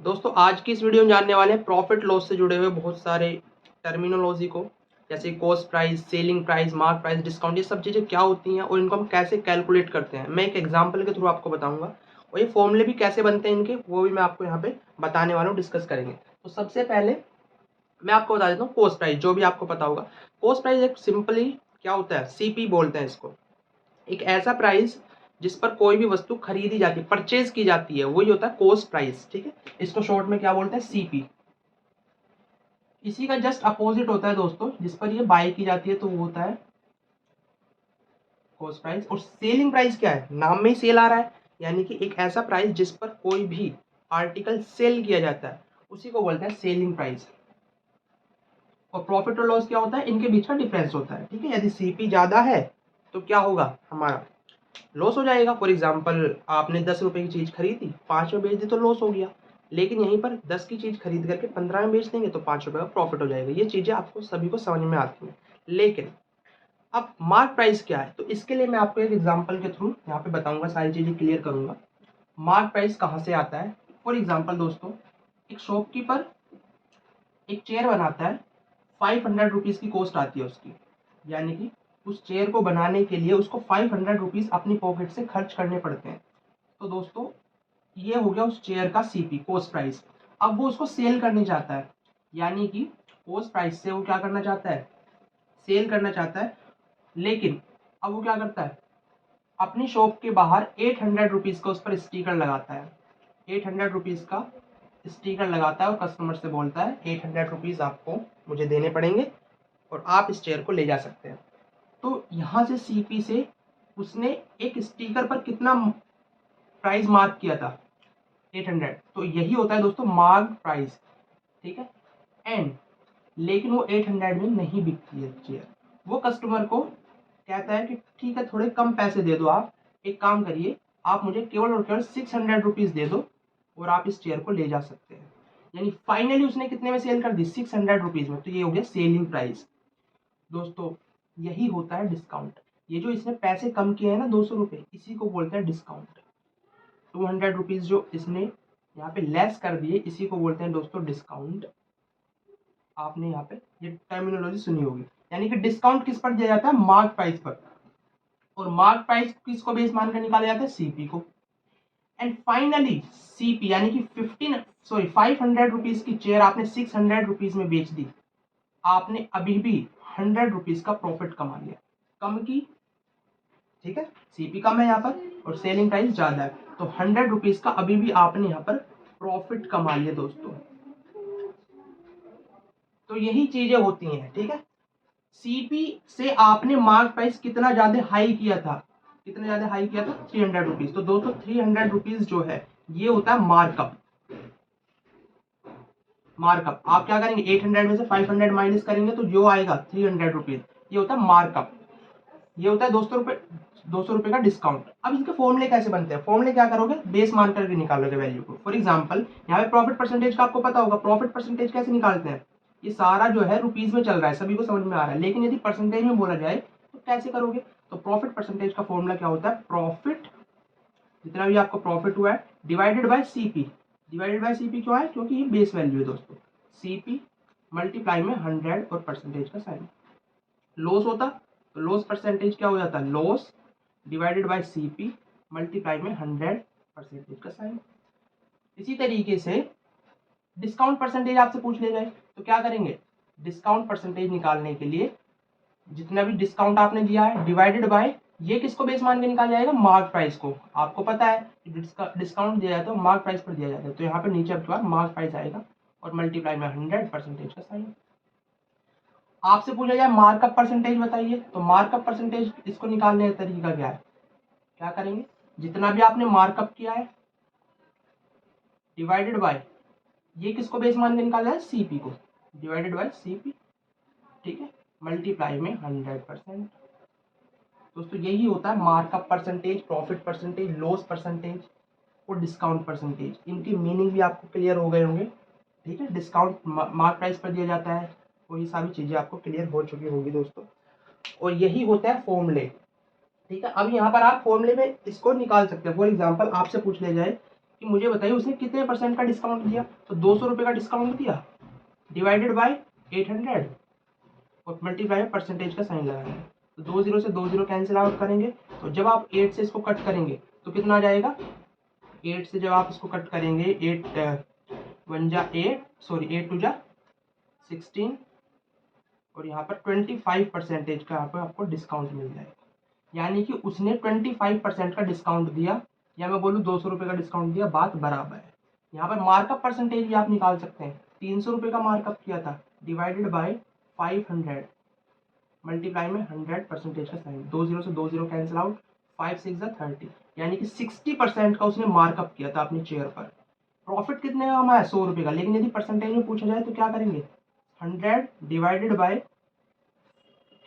दोस्तों आज की इस वीडियो में जानने वाले हैं प्रॉफिट लॉस से जुड़े हुए बहुत सारे टर्मिनोलॉजी को, जैसे cost price, selling price, mark price, discount, ये सब चीज़ें क्या होती हैं और इनको हम कैसे कैलकुलेट करते हैं। मैं एक एग्जांपल के थ्रू आपको बताऊंगा और ये फॉर्मूले भी कैसे बनते हैं इनके, वो भी मैं आपको यहाँ पे बताने वाला हूँ, डिस्कस करेंगे। तो सबसे पहले मैं आपको बता देता हूँ कॉस्ट प्राइस, जो भी आपको पता होगा। कॉस्ट प्राइस एक सिंपली क्या होता है, सीपी बोलते हैं इसको। एक ऐसा प्राइस जिस पर कोई भी वस्तु खरीदी जाती है, परचेज की जाती है, वही होता है कॉस्ट प्राइस। ठीक है, इसको शॉर्ट में क्या बोलते हैं, सीपी। इसी का जस्ट अपोजिट होता है दोस्तों, जिस पर ये बाय की जाती है, तो वो होता है कॉस्ट प्राइस। और सेलिंग प्राइस क्या है, नाम में ही सेल आ रहा है, यानी कि एक ऐसा प्राइस जिस पर कोई भी आर्टिकल सेल किया जाता है, उसी को बोलते हैं सेलिंग प्राइस। और प्रॉफिट और लॉस क्या होता है, इनके बीच का डिफरेंस होता है। ठीक है, यदि सीपी ज्यादा है तो क्या होगा, हमारा लॉस हो जाएगा। फॉर एग्जाम्पल आपने 10 रुपए की चीज खरीदी, 5 में बेच दी तो लॉस हो गया। लेकिन यहीं पर 10 की चीज खरीद करके 15 में बेच देंगे तो 5 रुपए का प्रॉफिट हो जाएगा। ये चीजें आपको सभी को समझ में आती हैं। लेकिन अब मार्क प्राइस क्या है, तो इसके लिए मैं आपको एक एग्जाम्पल के थ्रू यहाँ पे बताऊंगा, सारी चीजें क्लियर करूंगा। मार्क प्राइस कहाँ से आता है। फॉर एग्जाम्पल दोस्तों, एक शॉपकीपर एक चेयर बनाता है, 500 रुपीज की कॉस्ट आती है उसकी, यानी कि उस चेयर को बनाने के लिए उसको 500 रुपीज अपनी पॉकेट से खर्च करने पड़ते हैं। तो दोस्तों ये हो गया उस चेयर का सीपी, कॉस्ट प्राइस। अब वो उसको सेल करने चाहता है, यानी कि कॉस्ट प्राइस से वो क्या करना चाहता है, सेल करना चाहता है। लेकिन अब वो क्या करता है, अपनी शॉप के बाहर 800 रुपीज का उस पर स्टिकर लगाता है। 800 रुपीज का स्टिकर लगाता है और कस्टमर से बोलता है 800 रुपीज आपको मुझे देने पड़ेंगे और आप इस चेयर को ले जा सकते हैं। तो यहाँ से सीपी से उसने एक स्टिकर पर कितना प्राइस मार्क किया था, 800। तो यही होता है दोस्तों मार्क प्राइस। ठीक है, एंड लेकिन वो 800 में नहीं बिकती है चेयर। वो कस्टमर को कहता है कि ठीक है, थोड़े कम पैसे दे दो, आप एक काम करिए, आप मुझे केवल और केवल 600 रुपीज दे दो और आप इस चेयर को ले जा सकते हैं। यानी फाइनली उसने कितने में सेल कर दी, 600 रुपीज में। तो ये हो गया सेलिंग प्राइस। दोस्तों यही होता है डिस्काउंट। ये जो इसने पैसे कम किए हैं ना, 200 रुपये, इसी को बोलते हैं डिस्काउंट। 200 रुपीज जो इसने यहाँ पे लेस कर दिए, इसी को बोलते हैं दोस्तों डिस्काउंट। आपने यहाँ पे ये टर्मिनोलॉजी सुनी होगी। यानी कि डिस्काउंट किस पर दिया जाता है, मार्क प्राइस पर। और मार्क प्राइस किसको बेस मानकर निकाला जाता है, सीपी को। एंड फाइनली सीपी यानी कि 500 रुपीज की चेयर आपने 600 रुपीज में बेच दी, आपने अभी भी 100 रुपीज का प्रॉफिट कमा लिया, कम की। ठीक है, सीपी कम है यहाँ पर और सेलिंग प्राइस ज्यादा है, तो 100 रुपीज का अभी भी आपने यहाँ पर प्रॉफिट कमा लिया दोस्तों। तो यही चीजें होती हैं। ठीक है, सीपी से आपने मार्क प्राइस कितना ज्यादा हाई किया था, कितना ज्यादा हाई किया था, 300 रुपीज। तो दोस्तों 300 रुपीज जो है ये होता है मार्कअप। मार्कअप आप क्या करेंगे, 800 में से 500 माइनस करेंगे तो जो आएगा 300 रुपीज, ये होता है मार्कअप। ये होता है 200 रुपए का डिस्काउंट। अब इसके फॉर्मूले कैसे बनते हैं, फॉर्मूले क्या करोगे, बेस मान करके निकालोगे वैल्यू को। फॉर एग्जांपल यहाँ पे प्रॉफिट परसेंटेज का आपको पता होगा, प्रॉफिट परसेंटेज कैसे निकालते हैं। ये सारा जो है रुपीज में चल रहा है, सभी को समझ में आ रहा है, लेकिन यदि परसेंटेज में बोला जाए तो कैसे करोगे। तो प्रॉफिट परसेंटेज का फॉर्मूला क्या होता है, प्रॉफिट, जितना भी आपको प्रॉफिट हुआ है, divided by CP. Divided by CP क्यों है, क्योंकि ये बेस वैल्यू है दोस्तों। सीपी मल्टीप्लाई में 100 और परसेंटेज का साइन। लॉस होता तो लॉस परसेंटेज क्या हो जाता, loss divided by CP multiply में 100 परसेंटेज का साइन। इसी तरीके से डिस्काउंट परसेंटेज आपसे पूछ ले जाए तो क्या करेंगे, डिस्काउंट परसेंटेज निकालने के लिए जितना भी डिस्काउंट आपने दिया है डिवाइडेड बाय, ये किसको बेस मान के निकाला जाएगा, मार्क प्राइस को। आपको पता है डिस्काउंट दिया जाता है मार्क प्राइस पर दिया जाता है, तो यहाँ पे नीचे आपके पास मार्क प्राइस आएगा और मल्टीप्लाई में 100 परसेंटेज का साइन। आपसे पूछा जाए मार्कअप परसेंटेज बताइए, तो मार्कअप परसेंटेज इसको निकालने का तरीका क्या है, क्या करेंगे, जितना भी आपने मार्कअप किया है डिवाइडेड बाय, ये किसको बेस मान के निकाला है, सीपी को, डिवाइडेड बाय सीपी। ठीक है, मल्टीप्लाई में 100%। दोस्तों यही होता है markup percentage, profit percentage, loss percentage और डिस्काउंट परसेंटेज। इनकी मीनिंग भी आपको क्लियर हो गए होंगे। ठीक है, डिस्काउंट मार्क प्राइस पर दिया जाता है, और ये सारी चीजें आपको क्लियर हो चुकी होगी दोस्तों। और यही होता है फॉर्मूले। ठीक है, अब यहाँ पर आप फॉर्मूले में इसको निकाल सकते हैं। फॉर एग्जाम्पल आपसे पूछ ले जाए कि मुझे बताइए उसने कितने परसेंट का डिस्काउंट दिया। तो 200 रुपये का डिस्काउंट दिया डिवाइडेड बाय 800 और मल्टीप्लाई में परसेंटेज का साइन लगाना है। तो 20 से 20 कैंसिल आउट करेंगे। तो जब आप 8 से इसको कट करेंगे तो कितना आ जाएगा, 8 से जब आप इसको कट करेंगे 8 1 जा 8 सॉरी 8 2 जा 16 और यहाँ पर 25% का यहाँ पर आपको डिस्काउंट मिल जाएगा। यानी कि उसने 25% का डिस्काउंट दिया या मैं बोलूँ 200 रुपये का डिस्काउंट दिया, बात बराबर है। यहाँ पर मार्कअप परसेंटेज भी आप निकाल सकते हैं। 300 रुपये का मार्कअप किया था डिवाइडेड बाय 500 मल्टीप्लाई में 100% का साइन, 20 से 20 कैंसिल आउट, 5 6 30 यानी कि 60% का उसने मार्कअप किया था अपनी चेयर पर। प्रॉफिट कितने का कमाया, 100 रुपये का। लेकिन यदि परसेंटेज में पूछा जाए तो क्या करेंगे, 100 डिवाइडेड बाय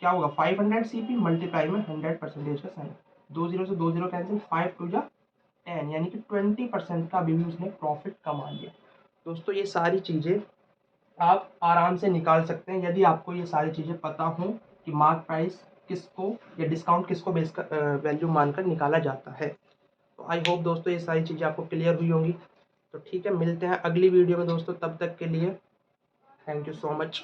क्या होगा 500 CP मल्टीप्लाई में 100% का साइन, 20 से 20 कैंसिल, 5 2 जा 10 यानी कि 20% का भी उसने प्रॉफिट कमा लिया। दोस्तों ये सारी चीज़ें आप आराम से निकाल सकते हैं यदि आपको ये सारी चीज़ें पता हो कि मार्क प्राइस किसको या डिस्काउंट किसको बेस कर वैल्यू मानकर निकाला जाता है। तो आई होप दोस्तों ये सारी चीज़ें आपको क्लियर हुई होंगी। तो ठीक है, मिलते हैं अगली वीडियो में दोस्तों, तब तक के लिए थैंक यू सो मच।